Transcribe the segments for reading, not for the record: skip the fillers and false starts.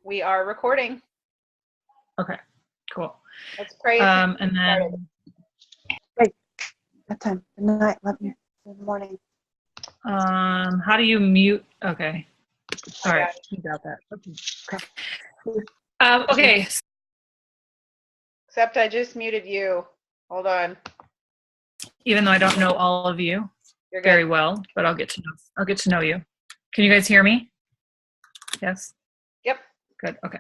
We are recording. Okay, cool. Let's pray. And then, Great. That time. Good night. Love you. Good morning. how do you mute? Okay. All right. You got that. Okay. Except I just muted you. Hold on. Even though I don't know all of you You're good. very well, but I'll get to know you. Can you guys hear me? Yes. Yep. Good. Okay.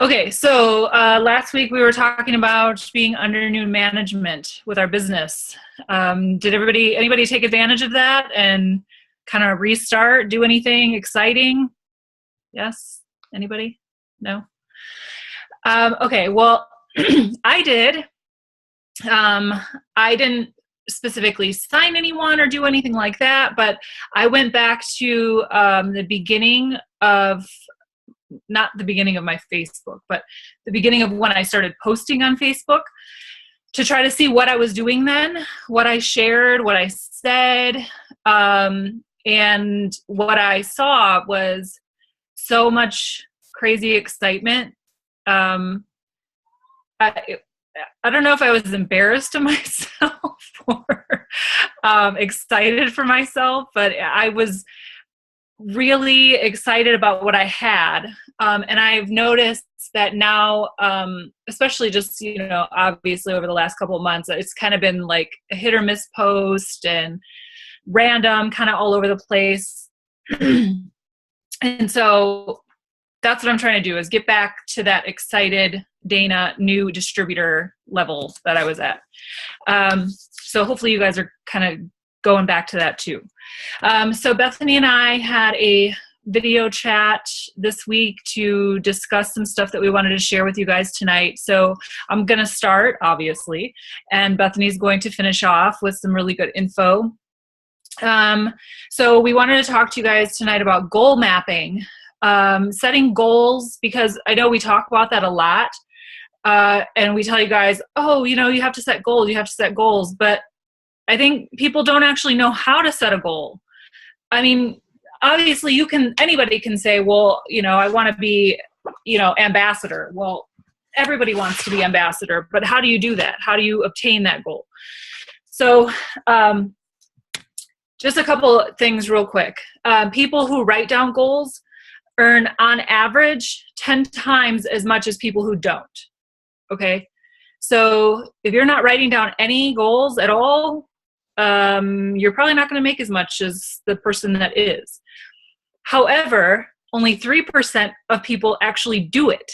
Okay. So last week we were talking about being under new management with our business. Did anybody take advantage of that and kind of restart, do anything exciting? Yes? Anybody? No? Okay. Well, I did. I didn't specifically sign anyone or do anything like that, but I went back to the beginning of, not the beginning of my Facebook, but the beginning of when I started posting on Facebook to try to see what I was doing then, what I shared, what I said, and what I saw was so much crazy excitement. I don't know if I was embarrassed of myself or excited for myself, but I was really excited about what I had. And I've noticed that now, especially just, obviously over the last couple of months, it's kind of been like a hit or miss post and random, kind of all over the place. And so that's what I'm trying to do, is get back to that excited Dana new distributor level that I was at. So hopefully you guys are kind of going back to that too. So Bethany and I had a video chat this week to discuss some stuff that we wanted to share with you guys tonight. So I'm going to start, obviously, and Bethany's going to finish off with some really good info. So we wanted to talk to you guys tonight about goal mapping. Setting goals, because I know we talk about that a lot, and we tell you guys, you have to set goals, but I think people don't actually know how to set a goal. I mean, obviously anybody can say, well, I want to be, ambassador. Well, everybody wants to be ambassador, but how do you do that? How do you obtain that goal? So, just a couple things real quick. People who write down goals earn on average 10 times as much as people who don't. Okay. So if you're not writing down any goals at all, you're probably not going to make as much as the person that is. However, only 3% of people actually do it.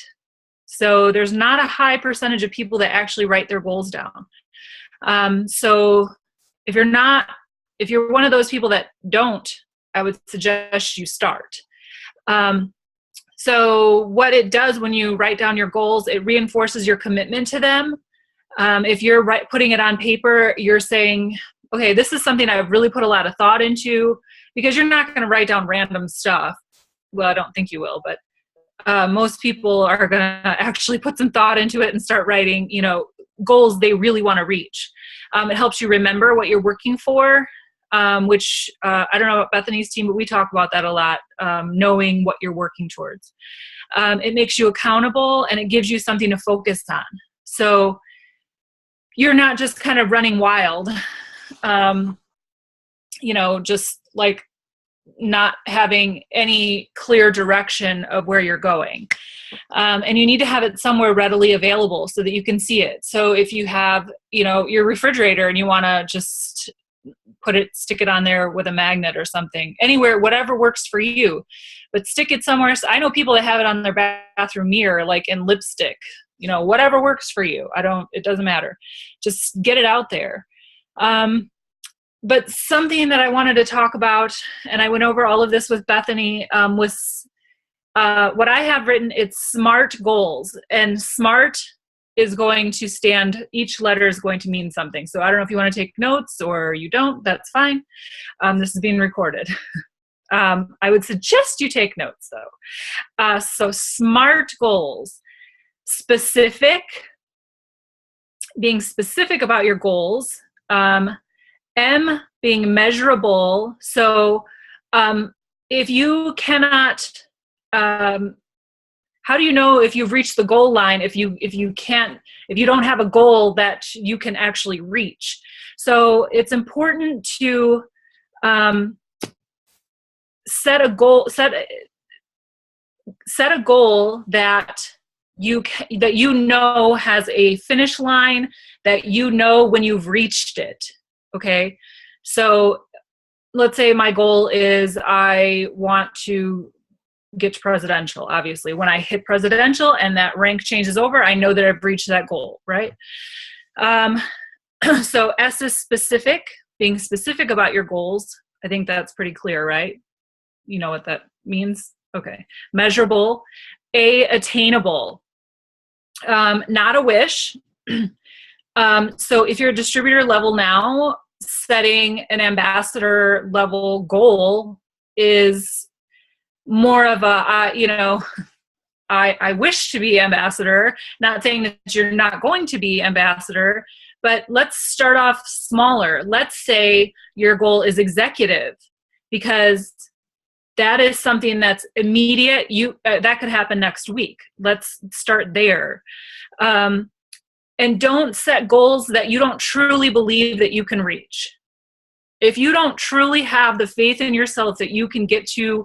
So there's not a high percentage of people that actually write their goals down. So if you're one of those people that don't, I would suggest you start. So what it does when you write down your goals, it reinforces your commitment to them. If you're putting it on paper, you're saying, okay, this is something I've really put a lot of thought into, because you're not going to write down random stuff. Well, I don't think you will, but most people are going to actually put some thought into it and start writing, goals they really want to reach. It helps you remember what you're working for. Which I don't know about Bethany's team, but we talk about that a lot, knowing what you're working towards. It makes you accountable, and it gives you something to focus on. So you're not just kind of running wild, just like not having any clear direction of where you're going. And you need to have it somewhere readily available so that you can see it. So if you have, your refrigerator and you want to just stick it on there with a magnet or something, anywhere, whatever works for you, but stick it somewhere. So I know people that have it on their bathroom mirror, like in lipstick, whatever works for you. It doesn't matter. Just get it out there. But something that I wanted to talk about, and I went over all of this with Bethany, was what I have written. It's SMART goals, and SMART is going to stand, each letter is going to mean something. So I don't know if you want to take notes or you don't, that's fine. This is being recorded. I would suggest you take notes though. So SMART goals, being specific about your goals. M, being measurable. So if you cannot how do you know if you've reached the goal line if you don't have a goal that you can actually reach? So it's important to set a goal that you know has a finish line, that you know when you've reached it. Okay, so let's say my goal is I want to get to presidential. Obviously, when I hit presidential and that rank changes over, I know that I've reached that goal, right? So S is specific, being specific about your goals. I think that's pretty clear, right? You know what that means? Okay. Measurable. A, attainable. Not a wish. So if you're a distributor level now, setting an ambassador level goal is more of a, I wish to be ambassador, not saying that you're not going to be ambassador, but let's start off smaller. Let's say your goal is executive, because that is something that's immediate. That could happen next week. Let's start there. And don't set goals that you don't truly believe that you can reach. If you don't truly have the faith in yourself that you can get to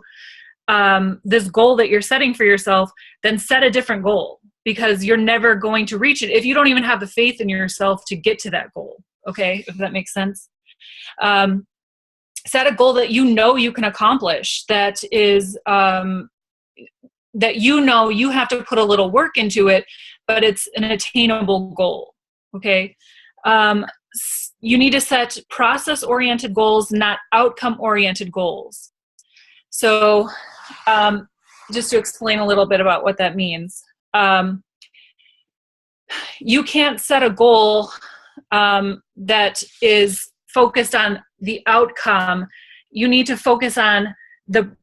this goal that you're setting for yourself, then set a different goal, because you're never going to reach it if you don't even have the faith in yourself to get to that goal. Okay, if that makes sense. Set a goal that you know you can accomplish, that is that you have to put a little work into it, but it's an attainable goal. Okay. You need to set process-oriented goals, not outcome-oriented goals. So just to explain a little bit about what that means. You can't set a goal that is focused on the outcome. You need to focus on the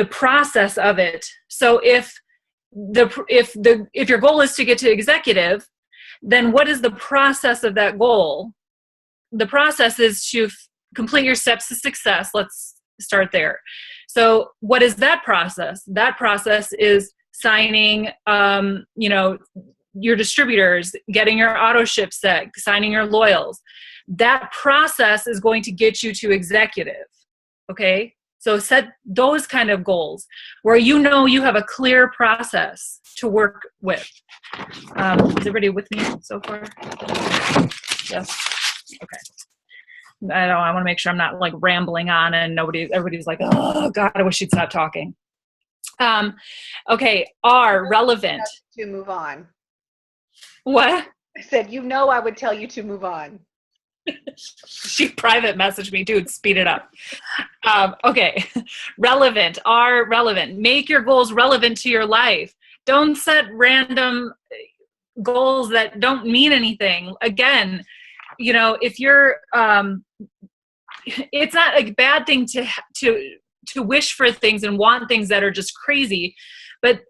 process of it. So if your goal is to get to executive, then what is the process of that goal? The process is to complete your steps to success. Let's start there. So what is that process? That process is signing, your distributors, getting your auto ship set, signing your loyals. That process is going to get you to executive. Okay. So set those kind of goals where you have a clear process to work with. Is everybody with me so far? Yes. Okay. I want to make sure I'm not like rambling on and everybody's like, oh God, I wish you'd stop talking. Okay. R, relevant. To move on. What? I said, I would tell you to move on. She private messaged me, dude, speed it up. Okay. Relevant. R, relevant. Make your goals relevant to your life. Don't set random goals that don't mean anything. Again, if you're, it's not a bad thing to wish for things and want things that are just crazy, but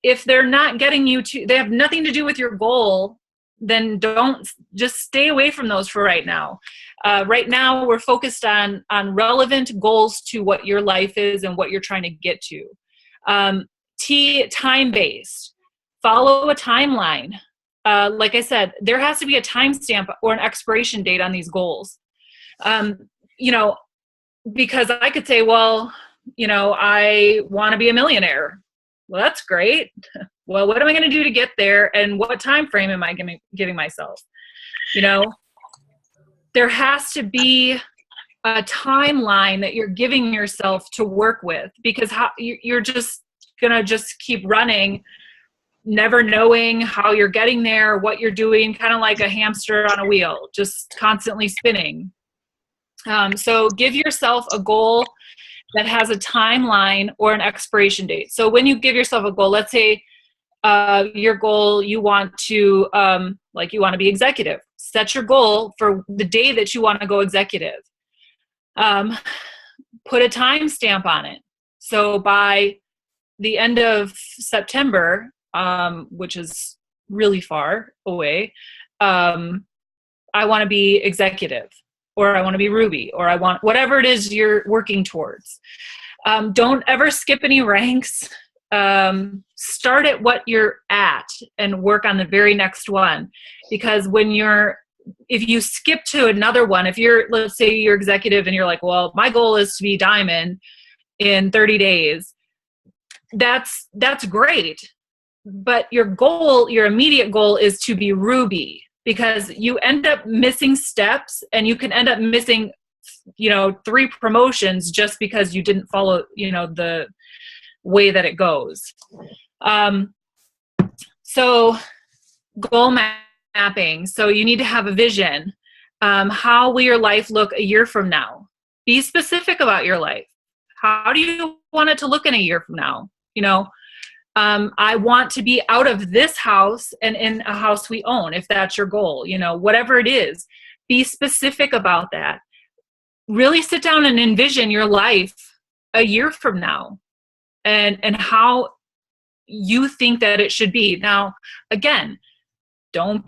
if they're not getting you to, they have nothing to do with your goal, then just stay away from those for right now. Right now, we're focused on relevant goals to what your life is and what you're trying to get to. T, time-based. Follow a timeline. Like I said, there has to be a timestamp or an expiration date on these goals. Because I could say, well, I want to be a millionaire. Well, that's great. Well, what am I going to do to get there? And what time frame am I giving myself? There has to be a timeline that you're giving yourself to work with, because you're just going to keep running, never knowing how you're getting there, what you're doing, kind of like a hamster on a wheel, just constantly spinning. So give yourself a goal that has a timeline or an expiration date. So when you give yourself a goal, let's say your goal, you want to be executive. Set your goal for the day that you want to go executive. Put a timestamp on it. So by the end of September, which is really far away, I want to be executive, or I want to be Ruby, or I want whatever it is you're working towards. Don't ever skip any ranks. start at what you're at and work on the very next one. Because if you skip to another one, let's say you're executive and you're like, well, my goal is to be diamond in 30 days. That's great. But your immediate goal is to be ruby, because you end up missing steps and you can end up missing, 3 promotions just because you didn't follow, the way that it goes. So goal mapping. So you need to have a vision. How will your life look a year from now? Be specific about your life. How do you want it to look in a year from now? I want to be out of this house and in a house we own, if that's your goal, whatever it is, be specific about that. Really sit down and envision your life a year from now and how you think that it should be. Now, again, don't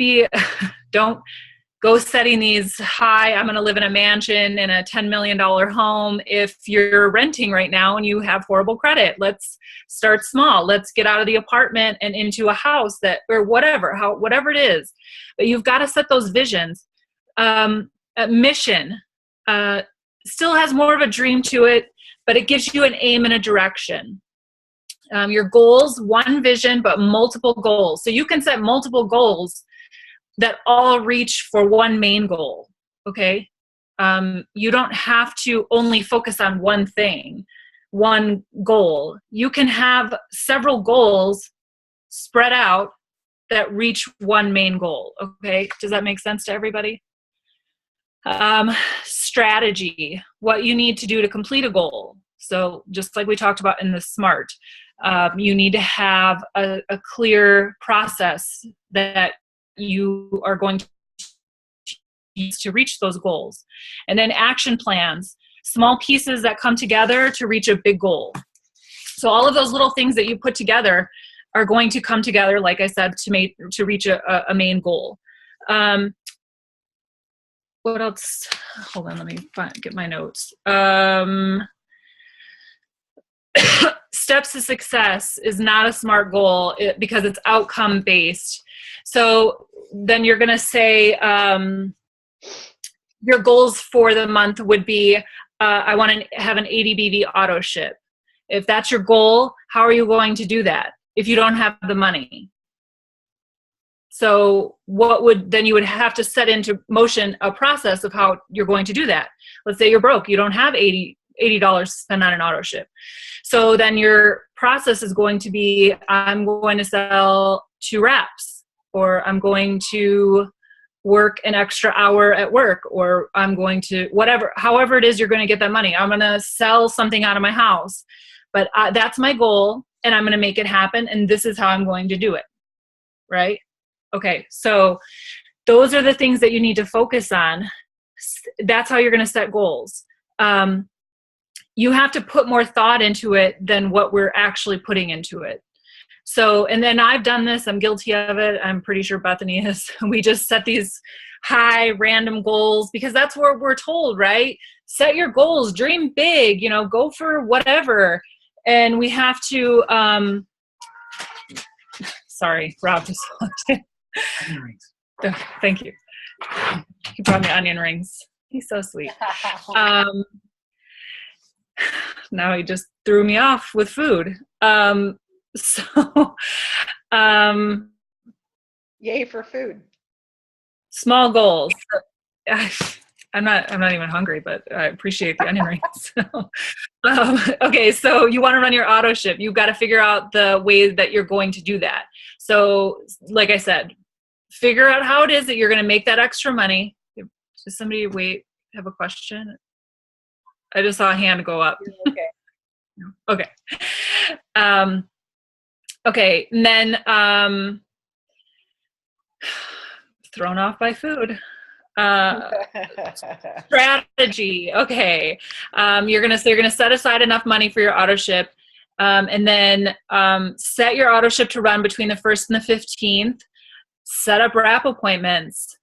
go setting these high, I'm going to live in a mansion in a $10 million home if you're renting right now and you have horrible credit. Let's start small. Let's get out of the apartment and into a house or whatever it is. But you've got to set those visions. Mission still has more of a dream to it, but it gives you an aim and a direction. Your goals, one vision, but multiple goals. So you can set multiple goals that all reach for one main goal, okay? You don't have to only focus on one thing, one goal. You can have several goals spread out that reach one main goal, okay? Does that make sense to everybody? Strategy, what you need to do to complete a goal. So just like we talked about in the SMART, you need to have a clear process that you are going to use to reach those goals. And then action plans, small pieces that come together to reach a big goal. So all of those little things that you put together are going to come together, like I said, to reach a main goal. What else? Hold on, let me get my notes. Steps to success is not a SMART goal because it's outcome based. So then you're going to say your goals for the month would be, I want to have an 80 BV auto ship. If that's your goal, how are you going to do that if you don't have the money? So you would have to set into motion a process of how you're going to do that. Let's say you're broke. You don't have $80 to spend on an auto ship. So then your process is going to be, I'm going to sell 2 wraps, or I'm going to work an extra hour at work, or I'm going to however it is you're going to get that money. I'm going to sell something out of my house, but that's my goal and I'm going to make it happen. And this is how I'm going to do it. Right? Okay. So those are the things that you need to focus on. That's how you're going to set goals. You have to put more thought into it than what we're actually putting into it. So, and then I've done this, I'm guilty of it. I'm pretty sure Bethany is. We just set these high random goals because that's what we're told, right? Set your goals, dream big, go for whatever. And we have to, sorry, Rob just walked in. Onion rings. Oh, thank you. He brought me onion rings. He's so sweet. Now he just threw me off with food. Yay for food. Small goals. I'm not even hungry, but I appreciate the onion rings. Okay, so you want to run your auto ship. You've got to figure out the way that you're going to do that. So, like I said, figure out how it is that you're going to make that extra money. Does somebody have a question? I just saw a hand go up. Okay. Okay. Okay. And then thrown off by food. Strategy. Okay. You're gonna set aside enough money for your auto ship, and then set your auto ship to run between the 1st and the 15th. Set up wrap appointments.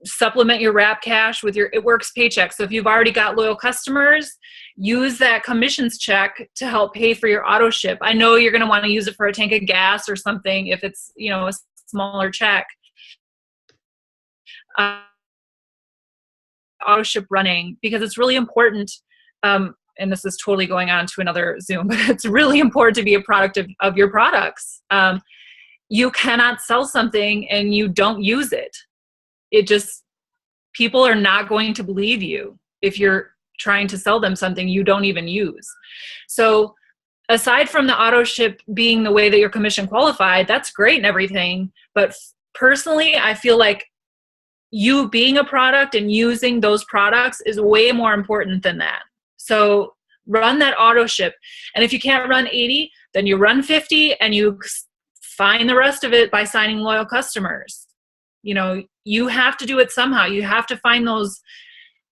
supplement your wrap cash with your It Works paycheck. So if you've already got loyal customers, use that commissions check to help pay for your auto ship. I know you're going to want to use it for a tank of gas or something if it's, a smaller check. Auto ship running, because it's really important. And this is totally going on to another Zoom, but it's really important to be a product of your products. You cannot sell something and you don't use it. People are not going to believe you if you're trying to sell them something you don't even use. So aside from the auto ship being the way that you're commission qualified, that's great and everything. But personally, I feel like you being a product and using those products is way more important than that. So run that auto ship. And if you can't run 80, then you run 50 and you find the rest of it by signing loyal customers. You have to do it somehow. You have to find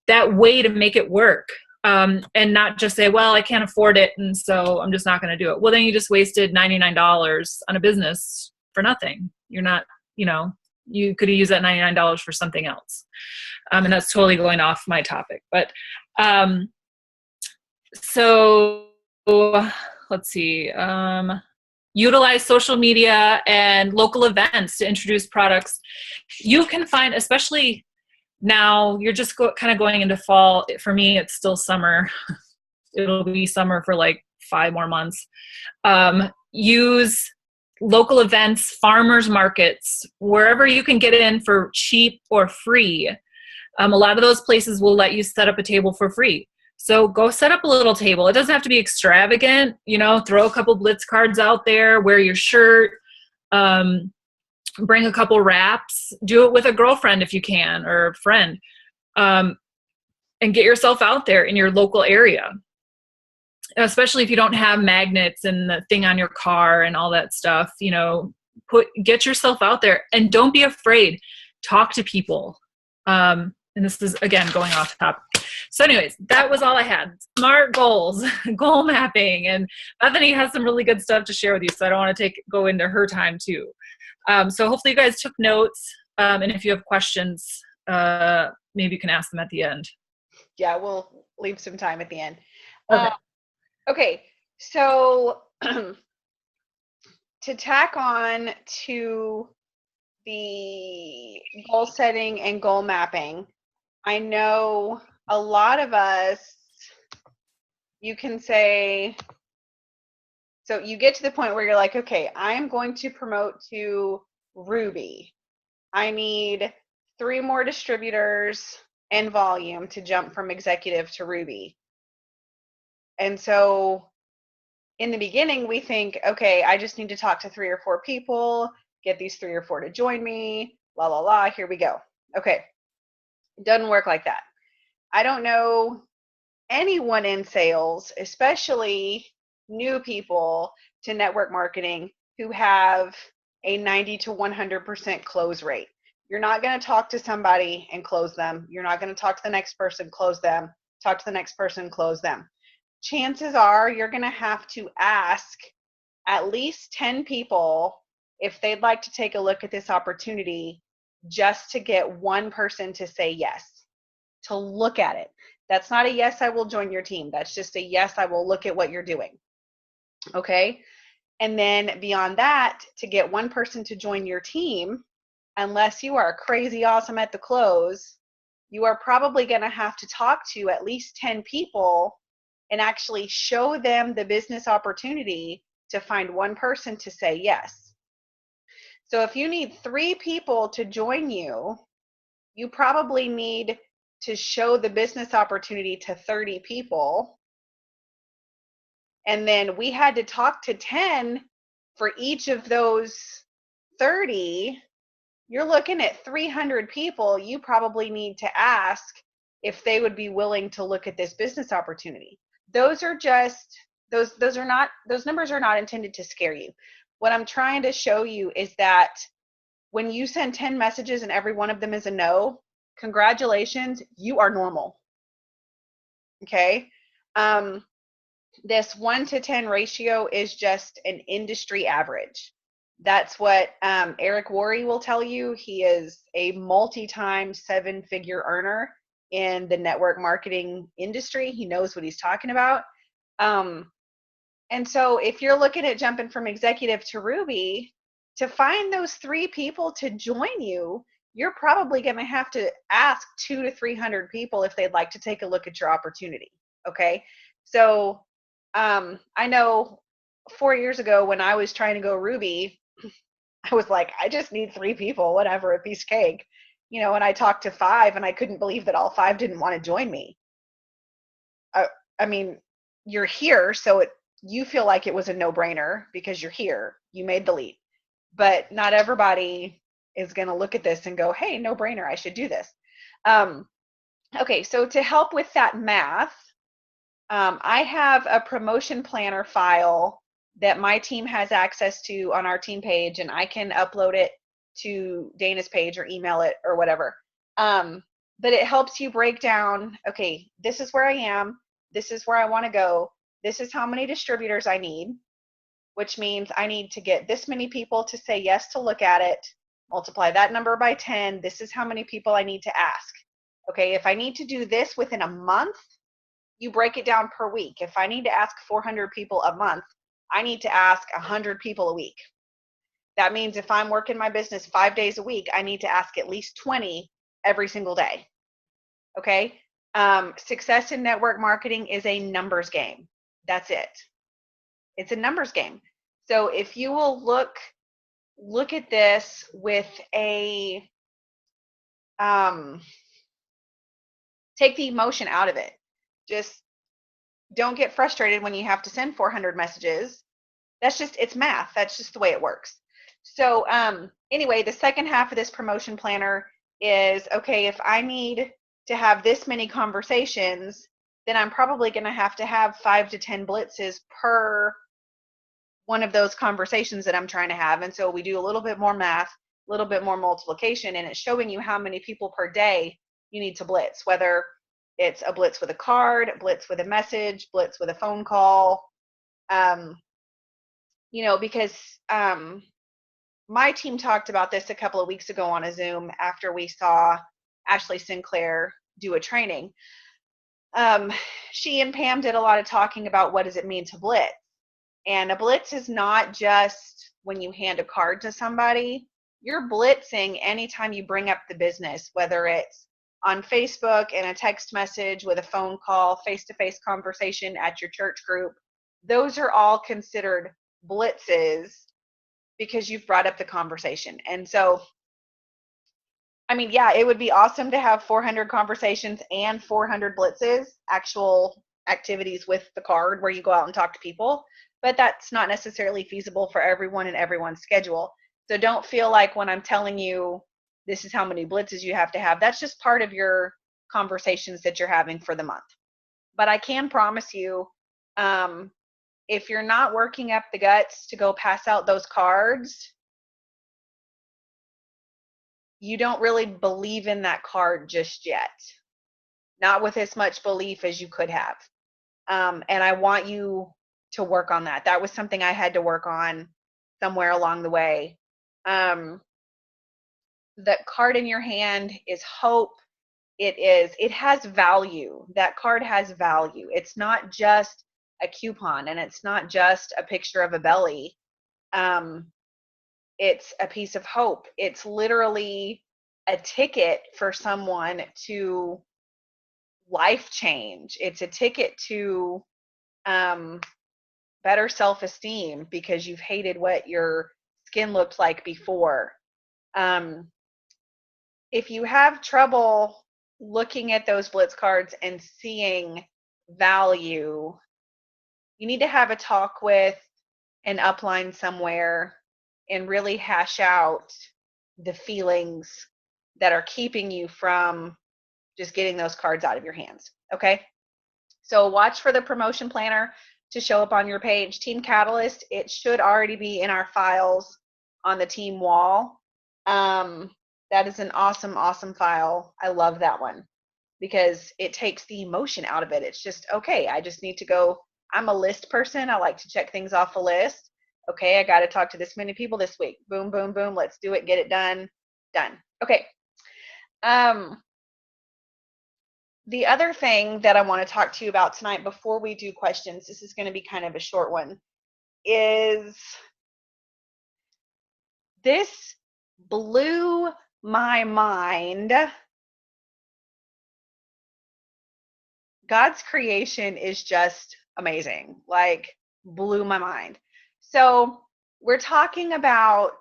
that way to make it work. And not just say, well, I can't afford it, and so I'm just not going to do it. Well, then you just wasted $99 on a business for nothing. You're not, you could have used that $99 for something else. And that's totally going off my topic. But so let's see. Utilize social media and local events to introduce products. You can find, especially now, you're just kind of going into fall. For me, it's still summer. It'll be summer for like 5 more months. Use local events, farmers markets, wherever you can get in for cheap or free. A lot of those places will let you set up a table for free. So go set up a little table. It doesn't have to be extravagant, throw a couple Blitz cards out there, wear your shirt, bring a couple wraps, do it with a girlfriend if you can, or a friend, and get yourself out there in your local area. Especially if you don't have magnets and the thing on your car and all that stuff, get yourself out there and don't be afraid. Talk to people. And this is, again, going off topic. So anyways, that was all I had. SMART goals, goal mapping. And Bethany has some really good stuff to share with you, so I don't want to go into her time too. So hopefully you guys took notes. And if you have questions, maybe you can ask them at the end. Yeah, we'll leave some time at the end. Okay. Okay, so to tack on to the goal setting and goal mapping, I know a lot of us, you can say, so you get to the point where you're like, okay, I'm going to promote to Ruby. I need 3 more distributors and volume to jump from executive to Ruby. And so in the beginning, we think, okay, I just need to talk to 3 or 4 people, get these 3 or 4 to join me, la, la, la, here we go. Okay, it doesn't work like that. I don't know anyone in sales, especially new people to network marketing, who have a 90 to 100% close rate. You're not going to talk to somebody and close them. You're not going to talk to the next person, close them, talk to the next person, close them. Chances are you're going to have to ask at least 10 people if they'd like to take a look at this opportunity, just to get one person to say yes, to look at it. That's not a yes, I will join your team. That's just a yes, I will look at what you're doing. Okay? And then beyond that, to get one person to join your team, unless you are crazy awesome at the close, you are probably going to have to talk to at least 10 people and actually show them the business opportunity to find one person to say yes. So if you need 3 people to join you, you probably need to show the business opportunity to 30 people. And then we had to talk to 10 for each of those 30. You're looking at 300 people you probably need to ask if they would be willing to look at this business opportunity. Those numbers are not intended to scare you. What I'm trying to show you is that when you send 10 messages and every one of them is a no, congratulations, you are normal. Okay? This 1 to 10 ratio is just an industry average. That's what Eric Worre will tell you. He is a multi-time 7-figure earner in the network marketing industry. He knows what he's talking about. And so if you're looking at jumping from executive to Ruby, to find those 3 people to join you, you're probably going to have to ask 200 to 300 people if they'd like to take a look at your opportunity. Okay. So I know 4 years ago when I was trying to go Ruby, I was like, I just need 3 people, whatever, a piece of cake, and I talked to 5 and I couldn't believe that all 5 didn't want to join me. I mean, you're here, so you feel like it was a no-brainer because you're here. You made the leap. But not everybody is going to look at this and go, hey, no-brainer, I should do this. Okay, so to help with that math, I have a promotion planner file that my team has access to on our team page, and I can upload it to Dana's page or email it or whatever. But it helps you break down, okay, this is where I am. This is where I want to go. This is how many distributors I need, which means I need to get this many people to say yes to look at it, multiply that number by 10. This is how many people I need to ask. Okay, if I need to do this within a month, you break it down per week. If I need to ask 400 people a month, I need to ask 100 people a week. That means if I'm working my business 5 days a week, I need to ask at least 20 every single day. Okay? Success in network marketing is a numbers game. That's it. It's a numbers game. So if you will look at this with a take the emotion out of it. Just don't get frustrated when you have to send 400 messages. It's math. That's just the way it works. So anyway, the second half of this promotion planner is, okay, if I need to have this many conversations, then I'm probably going to have 5 to 10 blitzes per one of those conversations that I'm trying to have. And so we do a little bit more math, a little bit more multiplication, and it's showing you how many people per day you need to blitz, whether it's a blitz with a card, blitz with a message, blitz with a phone call. Because my team talked about this a couple of weeks ago on a Zoom after we saw Ashley Sinclair do a training. She and Pam did a lot of talking about what does it mean to blitz. And a blitz is not just when you hand a card to somebody. You're blitzing anytime you bring up the business, whether it's on Facebook in a text message, with a phone call, face-to-face conversation at your church group. Those are all considered blitzes because you've brought up the conversation. And so, I mean, yeah, it would be awesome to have 400 conversations and 400 blitzes, actual activities with the card where you go out and talk to people, but that's not necessarily feasible for everyone and everyone's schedule. So don't feel like when I'm telling you this is how many blitzes you have to have, that's just part of your conversations that you're having for the month. But I can promise you, if you're not working up the guts to go pass out those cards, you don't really believe in that card just yet. Not with as much belief as you could have. And I want you to work on that. That was something I had to work on somewhere along the way. The card in your hand is hope. It has value. That card has value. It's not just a coupon, and it's not just a picture of a belly. It's a piece of hope. It's literally a ticket for someone to life change. It's a ticket to better self-esteem because you've hated what your skin looked like before. If you have trouble looking at those blitz cards and seeing value, you need to have a talk with an upline somewhere and really hash out the feelings that are keeping you from just getting those cards out of your hands. Okay? So watch for the promotion planner to show up on your page. Team Catalyst, it should already be in our files on the team wall. That is an awesome, awesome file. I love that one because it takes the emotion out of it. It's just, okay, I just need to go. I'm a list person. I like to check things off a list. Okay, I got to talk to this many people this week. Boom, boom, boom. Let's do it. Get it done. Done. Okay. The other thing that I want to talk to you about tonight before we do questions, this is going to be kind of a short one, is this blew my mind. God's creation is just amazing. Like, blew my mind. So we're talking about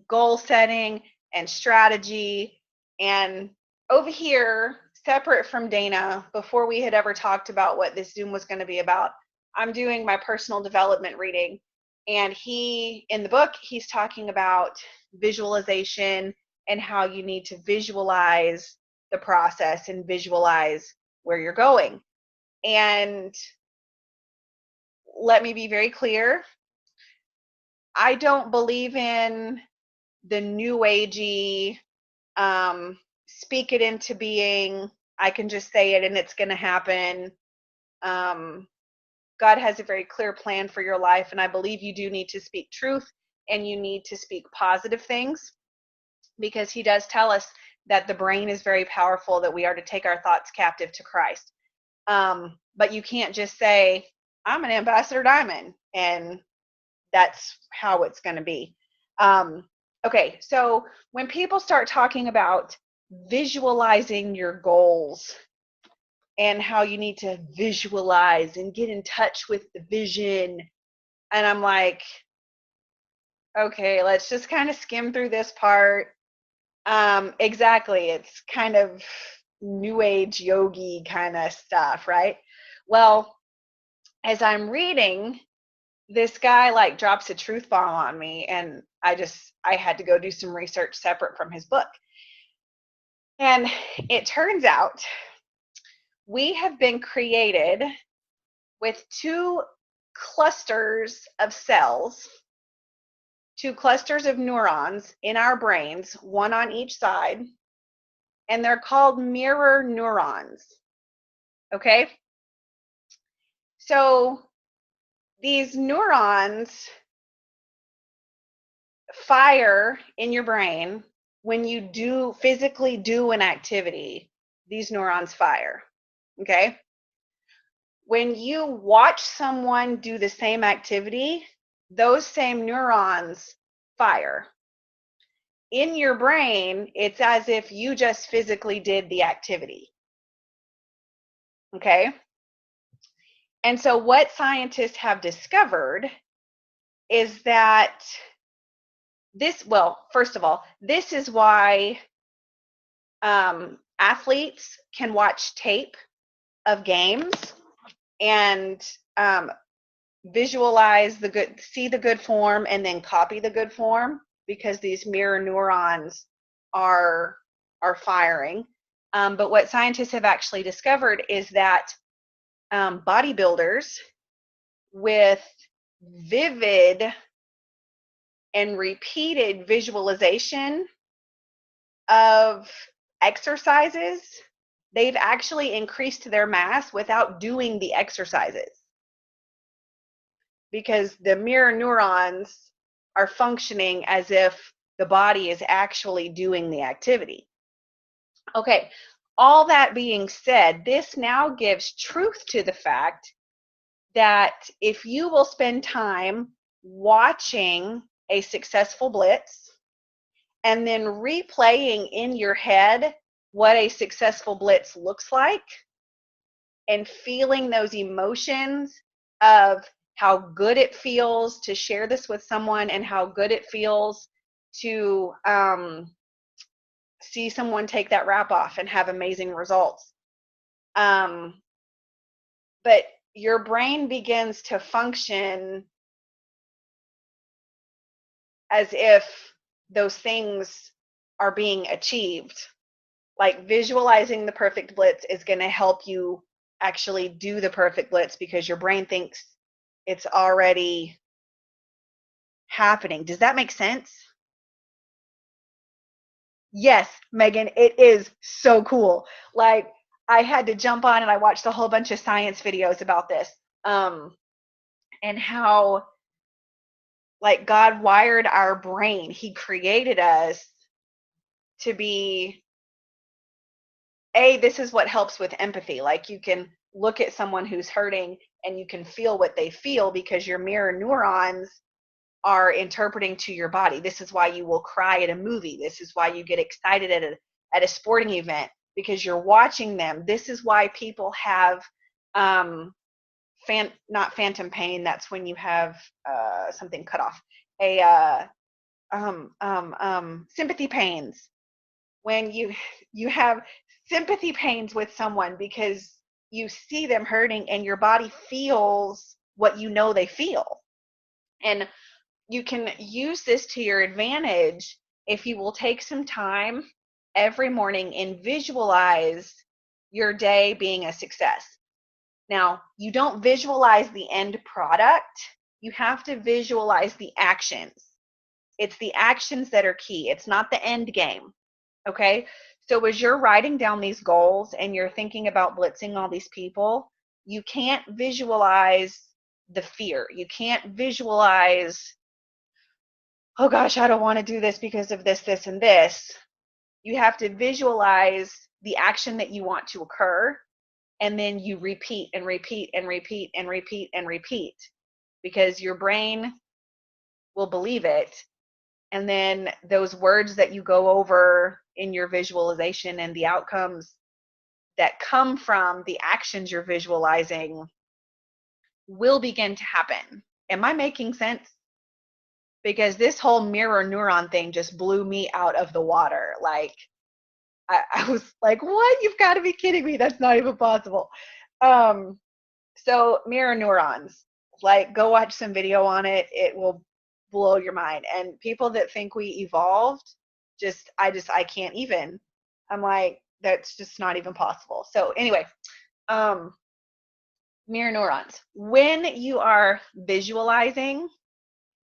goal setting and strategy. And over here, separate from Dana, before we had ever talked about what this Zoom was going to be about, I'm doing my personal development reading. And in the book, he's talking about visualization and how you need to visualize the process and visualize where you're going. And let me be very clear. I don't believe in the new agey, speak it into being, I can just say it and it's going to happen. God has a very clear plan for your life, and I believe you do need to speak truth and you need to speak positive things, because he does tell us that the brain is very powerful, that we are to take our thoughts captive to Christ. But you can't just say, I'm an Ambassador Diamond, and that's how it's going to be. Okay, so when people start talking about visualizing your goals and how you need to visualize and get in touch with the vision, and I'm like, okay, let's just kind of skim through this part. Exactly, it's kind of new age yogi kind of stuff, right? Well, as I'm reading, this guy like drops a truth bomb on me, and I had to go do some research separate from his book. And it turns out we have been created with two clusters of cells, two clusters of neurons in our brains, one on each side, and they're called mirror neurons. Okay? So these neurons fire in your brain when you physically do an activity. These neurons fire. Okay? When you watch someone do the same activity, those same neurons fire. In your brain, it's as if you just physically did the activity. Okay? And so what scientists have discovered is that first of all, this is why athletes can watch tape of games and visualize see the good form and then copy the good form, because these mirror neurons are firing. But what scientists have actually discovered is that bodybuilders with vivid and repeated visualization of exercises, they've actually increased their mass without doing the exercises, because the mirror neurons are functioning as if the body is actually doing the activity. Okay, all that being said, this now gives truth to the fact that if you will spend time watching a successful blitz and then replaying in your head what a successful blitz looks like and feeling those emotions of how good it feels to share this with someone and how good it feels to see someone take that wrap off and have amazing results. But your brain begins to function as if those things are being achieved. Like visualizing the perfect blitz is going to help you actually do the perfect blitz, because your brain thinks it's already happening. Does that make sense? Yes, Megan, it is so cool. Like, I had to jump on and I watched a whole bunch of science videos about this. and how like God wired our brain. He created us to be, this is what helps with empathy. Like you can look at someone who's hurting and you can feel what they feel because your mirror neurons are interpreting to your body. This is why you will cry at a movie. This is why you get excited at a sporting event, because you're watching them. This is why people have not phantom pain. That's when you have something cut off. Sympathy pains. When you have sympathy pains with someone because you see them hurting and your body feels what you know they feel. And you can use this to your advantage if you will take some time every morning and visualize your day being a success. Now, you don't visualize the end product. You have to visualize the actions. It's the actions that are key. It's not the end game. Okay? So as you're writing down these goals and you're thinking about blitzing all these people, you can't visualize the fear. You can't visualize, oh gosh, I don't want to do this because of this, this, and this. You have to visualize the action that you want to occur, and then you repeat and repeat and repeat and repeat and repeat, because your brain will believe it. And then those words that you go over in your visualization and the outcomes that come from the actions you're visualizing will begin to happen. Am I making sense? Because this whole mirror neuron thing just blew me out of the water. Like, I was like, what? You've got to be kidding me. That's not even possible. So mirror neurons, like, go watch some video on it. It will blow your mind. And people that think we evolved, I can't even. I'm like, that's just not even possible. So anyway, mirror neurons. When you are visualizing,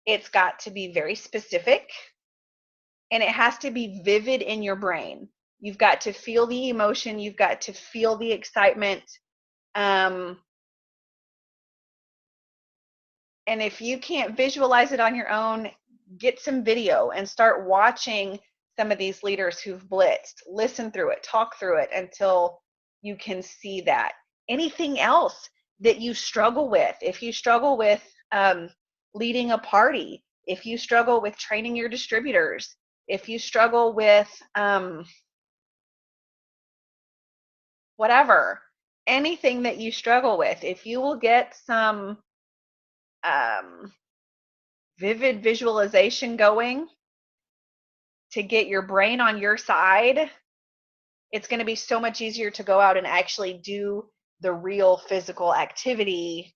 it's got to be very specific and it has to be vivid in your brain. You've got to feel the emotion. You've got to feel the excitement. And if you can't visualize it on your own, get some video and start watching some of these leaders who've blitzed. Listen through it, talk through it until you can see that. Anything else that you struggle with, if you struggle with leading a party, if you struggle with training your distributors, if you struggle with whatever, anything that you struggle with, if you will get some vivid visualization going to get your brain on your side, it's going to be so much easier to go out and actually do the real physical activity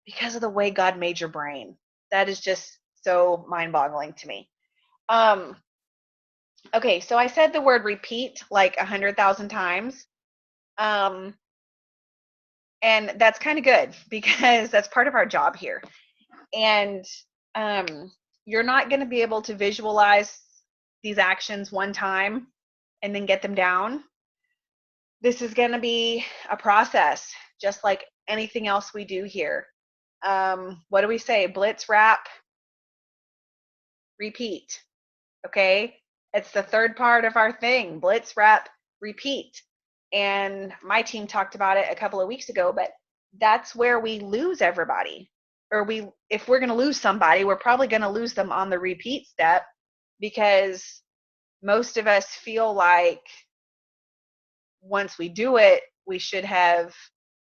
because of the way God made your brain. That is just so mind-boggling to me. Okay, so I said the word repeat like 100,000 times. And that's kind of good because that's part of our job here. And you're not going to be able to visualize these actions one time and then get them down. This is going to be a process, just like anything else we do here. What do we say? Blitz, wrap, repeat. Okay? It's the third part of our thing. Blitz, wrap, repeat. And my team talked about it a couple of weeks ago, but that's where we lose everybody. Or if we're going to lose somebody, we're probably going to lose them on the repeat step, because most of us feel like once we do it, we should have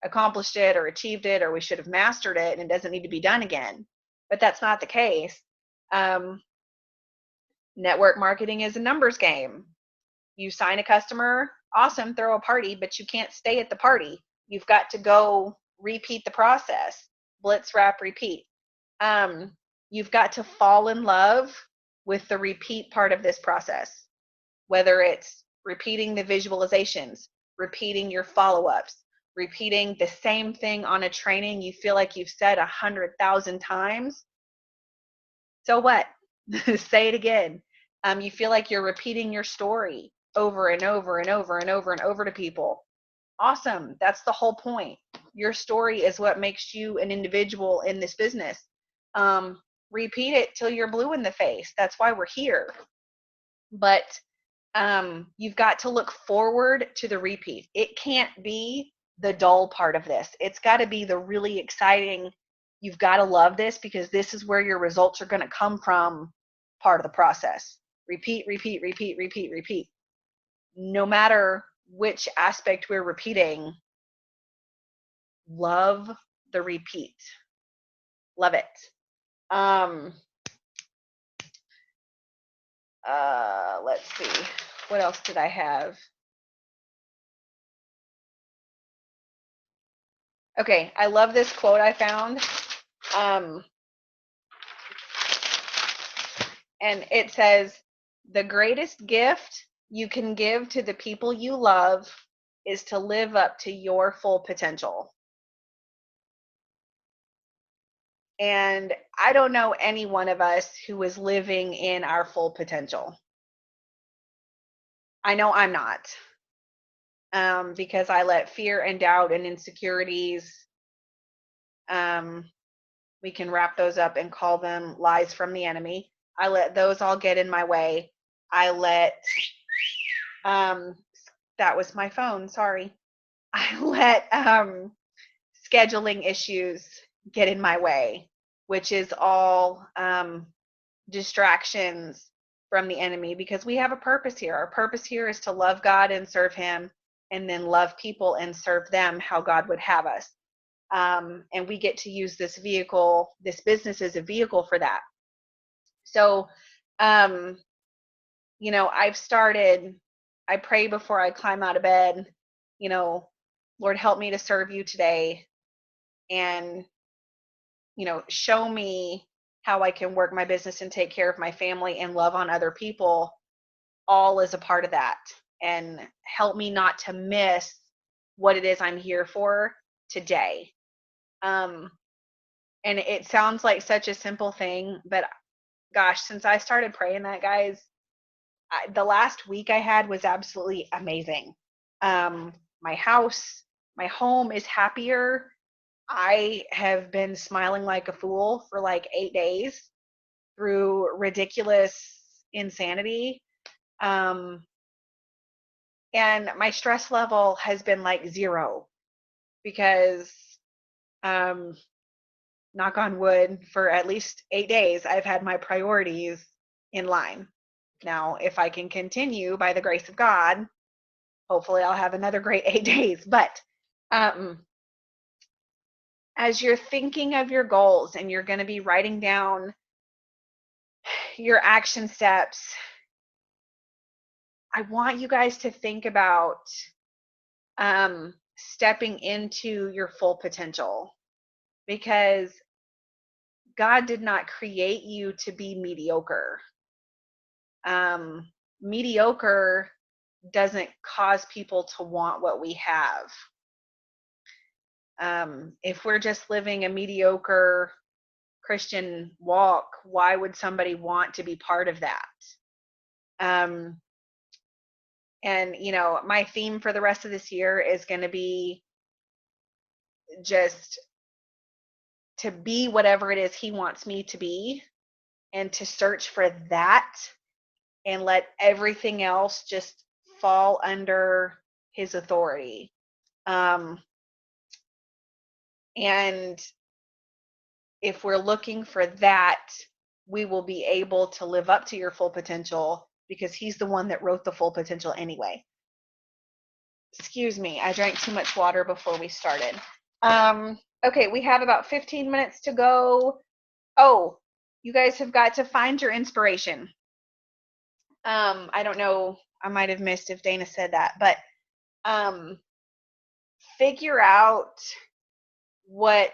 accomplished it or achieved it, or we should have mastered it and it doesn't need to be done again. But that's not the case. Network marketing is a numbers game. You sign a customer, awesome, throw a party, but you can't stay at the party. You've got to go repeat the process. Blitz, wrap, repeat. You've got to fall in love with the repeat part of this process, whether it's repeating the visualizations, repeating your follow-ups, repeating the same thing on a training you feel like you've said 100,000 times. So what? Say it again. You feel like you're repeating your story over and over and over and over and over to people. Awesome. That's the whole point. Your story is what makes you an individual in this business. Repeat it till you're blue in the face. That's why we're here. But you've got to look forward to the repeat. It can't be the dull part of this. It's got to be the really exciting, you've got to love this because this is where your results are going to come from part of the process. Repeat, repeat, repeat, repeat, repeat. No matter which aspect we're repeating, love the repeat. Love it. Let's see. What else did I have? Okay, I love this quote I found. And it says, the greatest gift you can give to the people you love is to live up to your full potential. And I don't know any one of us who is living in our full potential. I know I'm not, because I let fear and doubt and insecurities, we can wrap those up and call them lies from the enemy. I let those all get in my way. I let, that was my phone, sorry. I let scheduling issues get in my way, which is all distractions from the enemy, because we have a purpose here. Our purpose here is to love God and serve him, and then love people and serve them how God would have us. And we get to use this vehicle, this business as a vehicle for that. So, you know, I pray before I climb out of bed, you know, Lord, help me to serve you today, and, you know, show me how I can work my business and take care of my family and love on other people, all as a part of that. And help me not to miss what it is I'm here for today. And it sounds like such a simple thing, but gosh, since I started praying that, guys, the last week I had was absolutely amazing. My home is happier. I have been smiling like a fool for like 8 days through ridiculous insanity. And my stress level has been like 0 because, knock on wood, for at least 8 days, I've had my priorities in line. Now, if I can continue by the grace of God, hopefully I'll have another great 8 days. But as you're thinking of your goals and you're going to be writing down your action steps, I want you guys to think about stepping into your full potential, because God did not create you to be mediocre. Mediocre doesn't cause people to want what we have. If we're just living a mediocre Christian walk, why would somebody want to be part of that? And, you know, my theme for the rest of this year is going to be just to be whatever it is he wants me to be, and to search for that and let everything else just fall under his authority. And if we're looking for that, we will be able to live up to your full potential, because he's the one that wrote the full potential anyway. Excuse me, I drank too much water before we started. Okay, we have about 15 minutes to go. Oh, you guys have got to find your inspiration. I don't know, I might have missed if Dana said that, but figure out what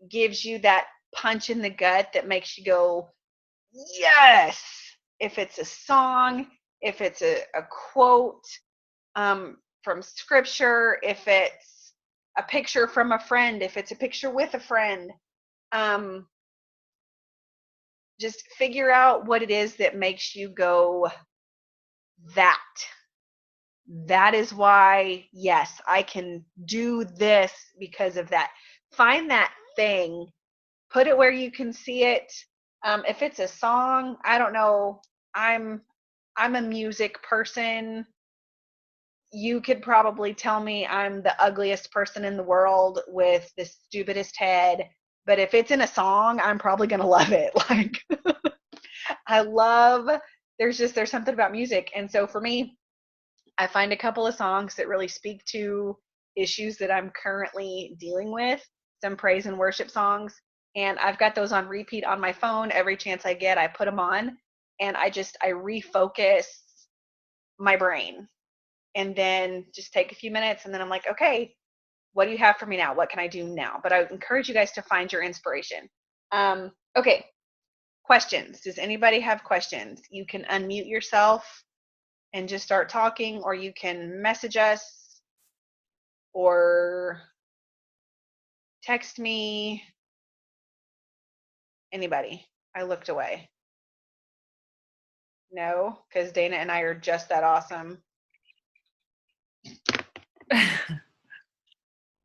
gives you that punch in the gut that makes you go, yes! If it's a song, if it's a quote from scripture, if it's a picture from a friend, if it's a picture with a friend, just figure out what it is that makes you go, that That is why, yes, I can do this because of that. Find that thing, put it where you can see it. If it's a song, I don't know. I'm a music person. You could probably tell me I'm the ugliest person in the world with the stupidest head, but if it's in a song, I'm probably going to love it. Like I love there's something about music. And so for me, I find a couple of songs that really speak to issues that I'm currently dealing with, some praise and worship songs, and I've got those on repeat on my phone. Every chance I get, I put them on, and I refocus my brain, and then just take a few minutes, and then I'm like, okay, what do you have for me now? What can I do now? But I would encourage you guys to find your inspiration. Okay, questions. Does anybody have questions? You can unmute yourself and just start talking, or you can message us or text me. Anybody? I looked away. No, because Dana and I are just that awesome.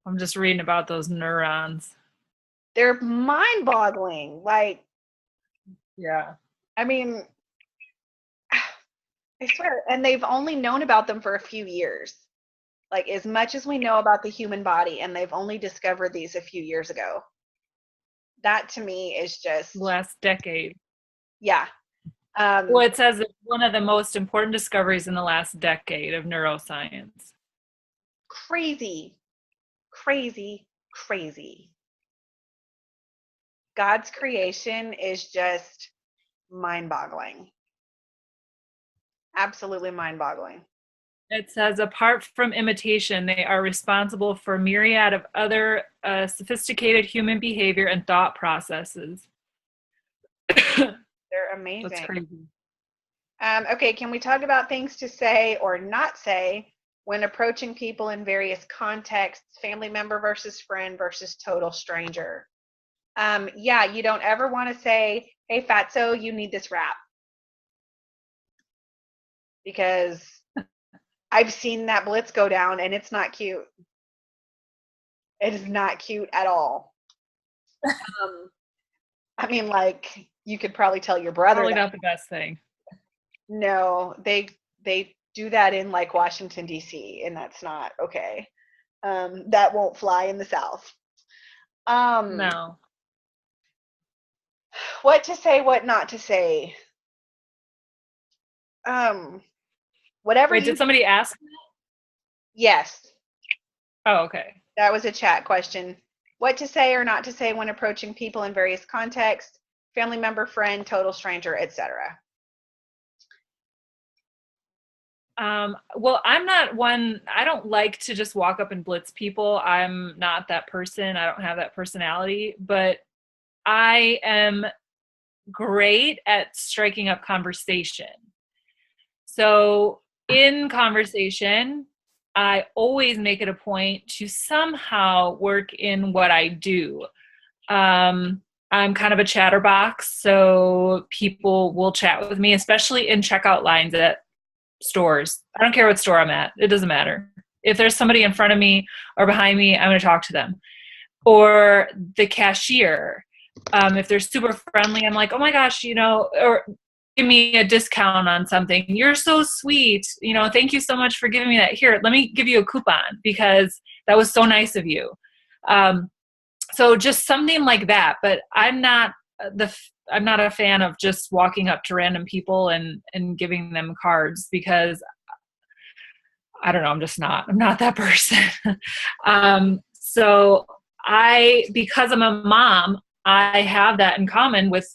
I'm just reading about those neurons. They're mind-boggling. Like, Yeah. I mean, I swear, and they've only known about them for a few years. Like as much as we know about the human body, and they've only discovered these a few years ago. That to me is just Last decade. yeah. Well, it says it's one of the most important discoveries in the last decade of neuroscience. Crazy, crazy, crazy. God's creation is just mind-boggling. Absolutely mind-boggling. It says, apart from imitation, they are responsible for a myriad of other sophisticated human behavior and thought processes. They're amazing. That's crazy. Okay, can we talk about things to say or not say when approaching people in various contexts, family member versus friend versus total stranger? Yeah, you don't ever want to say, hey, fatso, you need this wrap. Because I've seen that blitz go down and it's not cute. It is not cute at all. I mean, like, you could probably tell your brother. Probably not the best thing. No, they do that in like Washington, D.C., and that's not okay. That won't fly in the South. No. What to say, what not to say. Whatever. Wait, did somebody ask? Yes. Oh, okay. That was a chat question. What to say or not to say when approaching people in various contexts, family member, friend, total stranger, etc. Well, I'm not one, I don't like to just walk up and blitz people. I'm not that person. I don't have that personality, but I am great at striking up conversation. So in conversation, I always make it a point to somehow work in what I do. I'm kind of a chatterbox, so people will chat with me, especially in checkout lines at stores. I don't care what store I'm at. It doesn't matter. If there's somebody in front of me or behind me, I'm going to talk to them. Or the cashier. If they're super friendly, I'm like, oh my gosh, or give me a discount on something. You're so sweet. Thank you so much for giving me that. Here, let me give you a coupon because that was so nice of you. So just something like that. But I'm not a fan of just walking up to random people and giving them cards because I don't know, I'm not that person. So because I'm a mom, I have that in common with,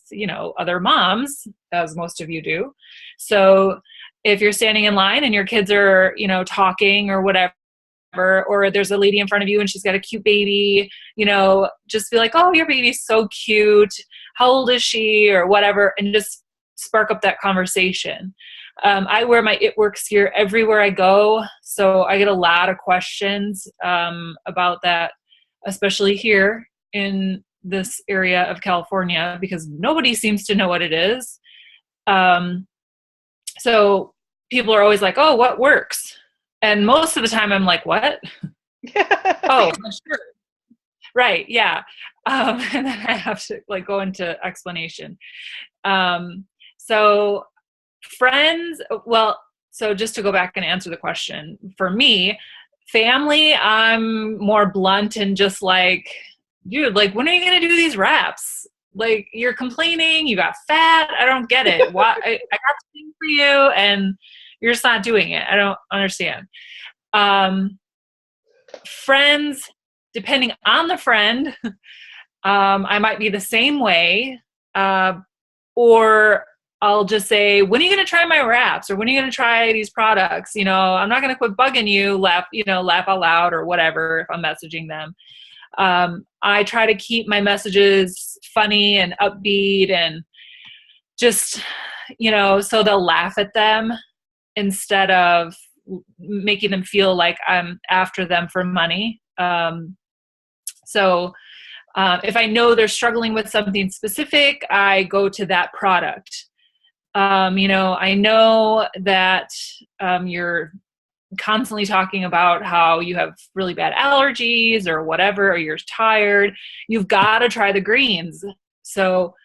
other moms, as most of you do. So if you're standing in line and your kids are, talking or whatever, or there's a lady in front of you and she's got a cute baby, just be like, oh, your baby's so cute. How old is she? Or whatever. And just spark up that conversation. I wear my It Works gear everywhere I go. So I get a lot of questions about that, especially here in this area of California, because nobody seems to know what it is. So people are always like, oh, what works? And most of the time I'm like, what? Oh, sure. Right. Yeah. And then I have to like go into explanation. So friends, well, so just to go back and answer the question, for me, family, I'm more blunt and just like, dude, like, when are you going to do these wraps? Like, you're complaining, you got fat. I don't get it. Why? I got something for you and you're just not doing it. I don't understand. Friends, depending on the friend, I might be the same way. Or I'll just say, when are you going to try my wraps? Or when are you going to try these products? You know, I'm not going to quit bugging you, laugh out loud or whatever if I'm messaging them. I try to keep my messages funny and upbeat and just, so they'll laugh at them instead of making them feel like I'm after them for money. So if I know they're struggling with something specific, I go to that product. I know that you're constantly talking about how you have really bad allergies or whatever, or you're tired. You've got to try the greens. So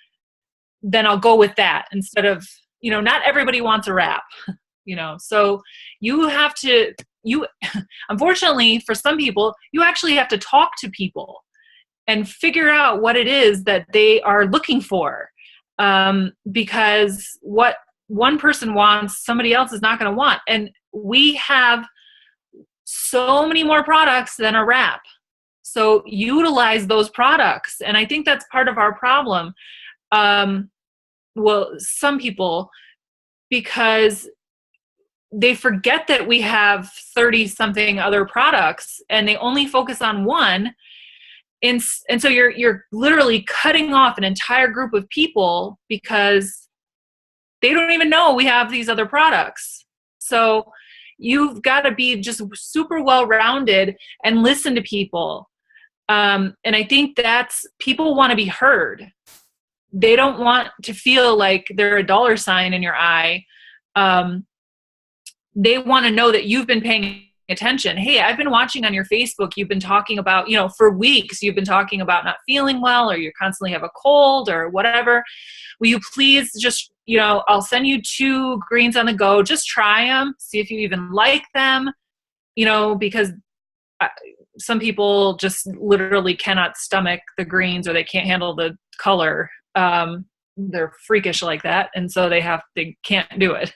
then I'll go with that instead of, not everybody wants a wrap, so you have to, unfortunately for some people, you actually have to talk to people and figure out what it is that they are looking for. Because what one person wants, somebody else is not going to want. And we have so many more products than a wrap. So utilize those products. And I think that's part of our problem. Well, some people, because they forget that we have 30 something other products and they only focus on one. And so you're literally cutting off an entire group of people because they don't even know we have these other products. So you've got to be just super well-rounded and listen to people. And I think people want to be heard. They don't want to feel like they're a dollar sign in your eye. They want to know that you've been paying attention. Hey, I've been watching on your Facebook. You've been talking about, for weeks, you've been talking about not feeling well, or you constantly have a cold or whatever. Will you please just, I'll send you 2 greens on the go. Just try them. See if you even like them, because some people just literally cannot stomach the greens or they can't handle the color. They're freakish like that. And so they can't do it.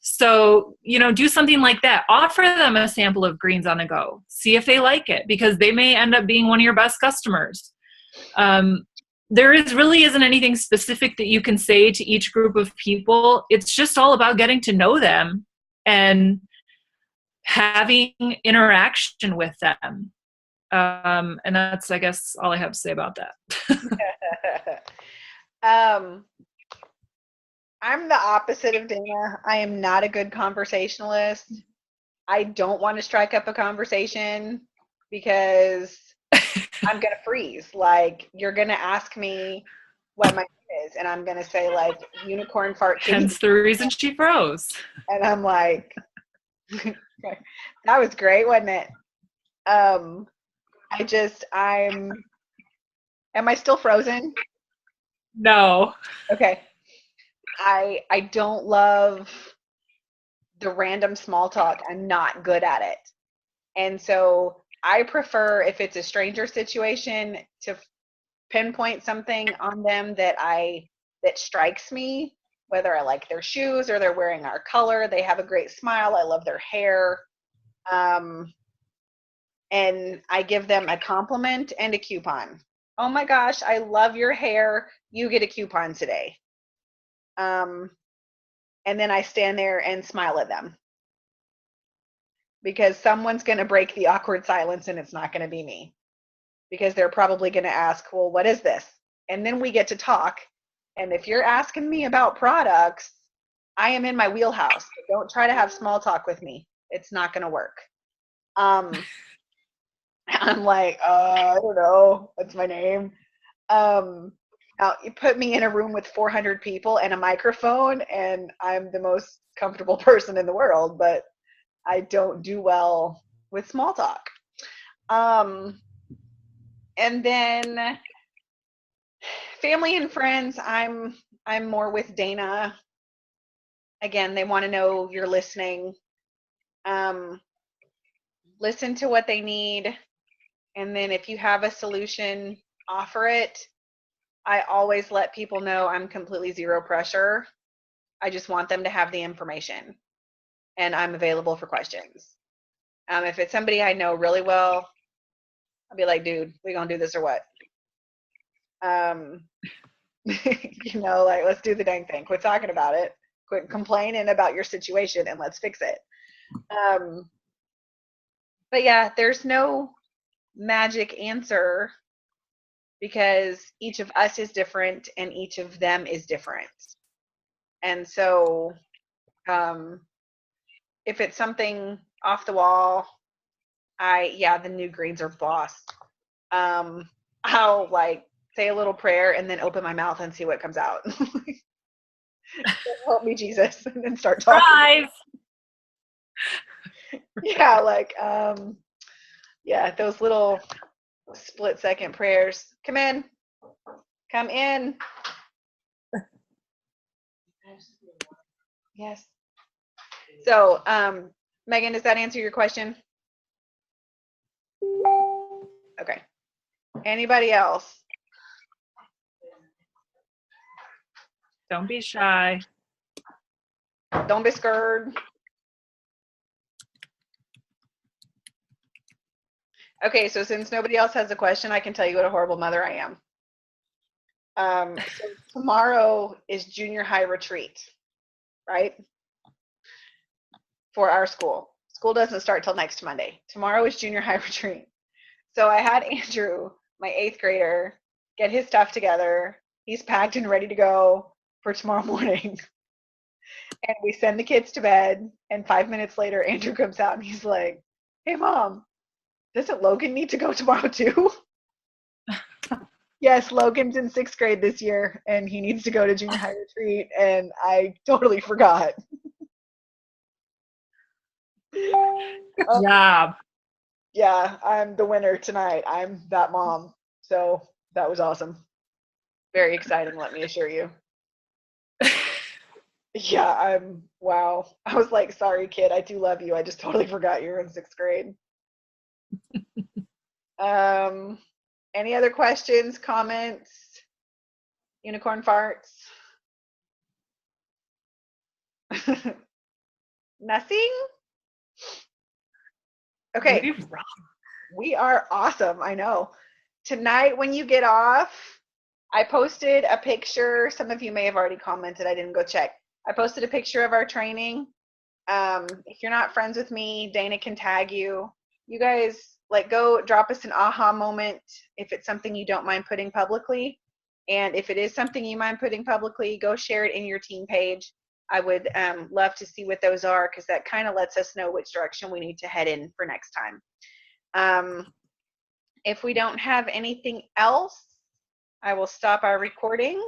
So, do something like that. Offer them a sample of greens on the go. See if they like it, because they may end up being one of your best customers. There really isn't anything specific that you can say to each group of people. It's just all about getting to know them and having interaction with them. And that's, I guess, all I have to say about that. I'm the opposite of Dana. I am not a good conversationalist. I don't want to strike up a conversation because I'm going to freeze. Like, you're going to ask me what my name is, and I'm going to say, like, unicorn fart kitty. Hence the reason she froze. And I'm like, that was great, wasn't it? Am I still frozen? No. Okay. I don't love the random small talk. I'm not good at it. And so I prefer, if it's a stranger situation, to pinpoint something on them that strikes me, whether I like their shoes or they're wearing our color. They have a great smile. I love their hair. And I give them a compliment and a coupon. Oh my gosh, I love your hair. You get a coupon today. And then I stand there and smile at them, because someone's going to break the awkward silence, and it's not going to be me, because they're probably going to ask, well, what is this? And then we get to talk. And if you're asking me about products, I am in my wheelhouse. So don't try to have small talk with me. It's not going to work. I'm like, I don't know. What's my name? Now, you put me in a room with 400 people and a microphone, and I'm the most comfortable person in the world. But I don't do well with small talk. And then family and friends, I'm more with Dana. Again, they want to know you're listening. Listen to what they need, and then if you have a solution, offer it. I always let people know I'm completely zero pressure. I just want them to have the information, and I'm available for questions. If it's somebody I know really well, I'll be like, dude, we gonna do this or what? You know, like, let's do the dang thing. Quit talking about it. Quit complaining about your situation, and let's fix it. But yeah, there's no magic answer because each of us is different and each of them is different. And so if it's something off the wall, the new greens are boss. I'll like say a little prayer and then open my mouth and see what comes out. Help me, Jesus, and then start talking. Thrive. Yeah, like those little split-second prayers. Come in. Yes. So, Megan, does that answer your question? Okay. Anybody else? Don't be shy. Don't be scared. Okay, so since nobody else has a question, I can tell you what a horrible mother I am. So tomorrow is junior high retreat, right? For our school. School doesn't start till next Monday. Tomorrow is junior high retreat. So I had Andrew, my 8th grader, get his stuff together. He's packed and ready to go for tomorrow morning. And we send the kids to bed, and 5 minutes later, Andrew comes out and he's like, hey, Mom, doesn't Logan need to go tomorrow too? Yes, Logan's in 6th grade this year, and he needs to go to junior high retreat, and I totally forgot. Good job. Yeah, I'm the winner tonight. I'm that mom. So that was awesome. Very exciting, let me assure you. Yeah, wow. I was like, sorry, kid, I do love you. I just totally forgot you were in 6th grade. Any other questions, comments, unicorn farts? Nothing? Okay. We are awesome. I know. Tonight, when you get off, I posted a picture. Some of you may have already commented. I didn't go check. I posted a picture of our training. If you're not friends with me, Dana can tag you. You guys, like, go drop us an aha moment if it's something you don't mind putting publicly. And if it is something you mind putting publicly, go share it in your team page. I would love to see what those are, because that kind of lets us know which direction we need to head in for next time. If we don't have anything else, I will stop our recording.